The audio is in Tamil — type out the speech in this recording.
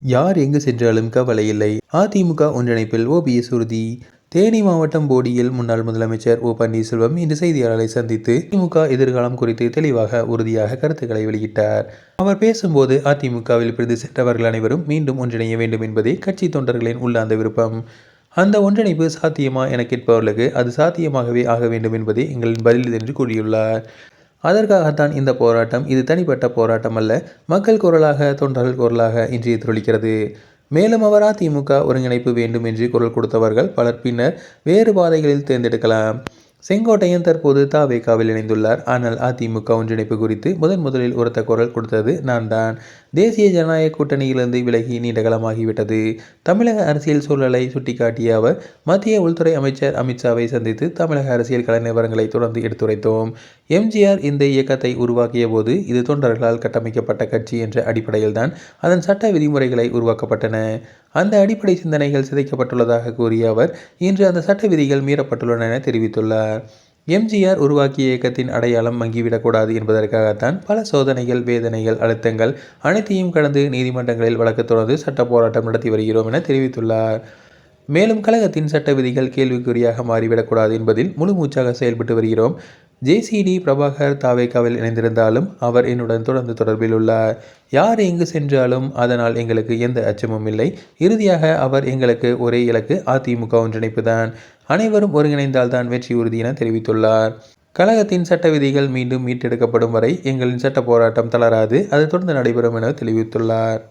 யார் எங்கு சென்றாலும் கவலை இல்லை. அதிமுக ஒன்றிணைப்பில் ஓபிஎஸ் உறுதி. தேனி மாவட்டம் போடியில் முன்னாள் முதலமைச்சர் ஓ பன்னீர்செல்வம் இன்று செய்தியாளர்களை சந்தித்து அதிமுக எதிர்காலம் குறித்து தெளிவாக உறுதியாக கருத்துக்களை வெளியிட்டார். அவர் பேசும்போது அதிமுகவில் பிரிந்து சென்றவர்கள் அனைவரும் மீண்டும் ஒன்றிணைய வேண்டும் என்பதே கட்சி தொண்டர்களின் உள்ளார்ந்த விருப்பம். அந்த ஒன்றிணைப்பு சாத்தியமா என கேட்பவர்களுக்கு அது சாத்தியமாகவே ஆக வேண்டும் என்பதே எங்களின் பதில் என்று கூறியுள்ளார். அதற்காகத்தான் இந்த போராட்டம். இது தனிப்பட்ட போராட்டம் அல்ல, மக்கள் குரலாக, தொண்டர்கள் குரலாக இன்று எதிரொலிக்கிறது. மேலும் அவர் அதிமுக ஒருங்கிணைப்பு வேண்டும் என்று குரல் கொடுத்தவர்கள் பலர் பின்னர் வேறு பாதைகளில் தேர்ந்தெடுக்கலாம். செங்கோட்டையன் தற்போது தவேகாவில் இணைந்துள்ளார். ஆனால் அதிமுக ஒன்றிணைப்பு குறித்து முதலில் உரத்த குரல் கொடுத்தது நான் தான். தேசிய ஜனநாயக கூட்டணியிலிருந்து விலகி நீண்ட காலமாகிவிட்டது. தமிழக அரசியல் சூழலை சுட்டிக்காட்டிய அவர் மத்திய உள்துறை அமைச்சர் அமித்ஷாவை சந்தித்து தமிழக அரசியல் கள நிலவரங்களை தொடர்ந்து எடுத்துரைத்தோம். எம்ஜிஆர் இந்த இயக்கத்தை உருவாக்கிய போது இது தொண்டர்களால் கட்டமைக்கப்பட்ட கட்சி என்ற அடிப்படையில்தான் அதன் சட்ட விதிமுறைகளை உருவாக்கப்பட்டன. அந்த அடிப்படை சிந்தனைகள் சிதைக்கப்பட்டுள்ளதாக கூறிய அவர் இன்று அந்த சட்ட விதிகள் மீறப்பட்டுள்ளன என தெரிவித்துள்ளார். எம்ஜிஆர் உருவாக்கிய இயக்கத்தின் அடையாளம் மங்கிவிடக்கூடாது என்பதற்காகத்தான் பல சோதனைகள், வேதனைகள், அழுத்தங்கள் அனைத்தையும் கடந்து நீதிமன்றங்களில் வழக்கு தொடர்ந்து சட்ட போராட்டம் நடத்தி வருகிறோம் என தெரிவித்துள்ளார். மேலும் கழகத்தின் சட்ட விதிகள் கேள்விக்குறியாக மாறிவிடக்கூடாது என்பதில் முழு மூச்சாக செயல்பட்டு வருகிறோம். ஜேசிடி பிரபாகர் தவேகாவில் இணைந்திருந்தாலும் அவர் என்னுடன் தொடர்ந்து தொடர்பில் உள்ளார். யார் எங்கு சென்றாலும் அதனால் எங்களுக்கு எந்த அச்சமும் இல்லை. இறுதியாக அவர் எங்களுக்கு ஒரே இலக்கு அதிமுக ஒன்றிணைப்பு தான். அனைவரும் ஒருங்கிணைந்தால்தான் வெற்றி உறுதி என தெரிவித்துள்ளார். கழகத்தின் சட்ட விதிகள் மீண்டும் மீட்டெடுக்கப்படும் வரை எங்களின் சட்ட போராட்டம் தளராது, அது தொடர்ந்து நடைபெறும் என தெரிவித்துள்ளார்.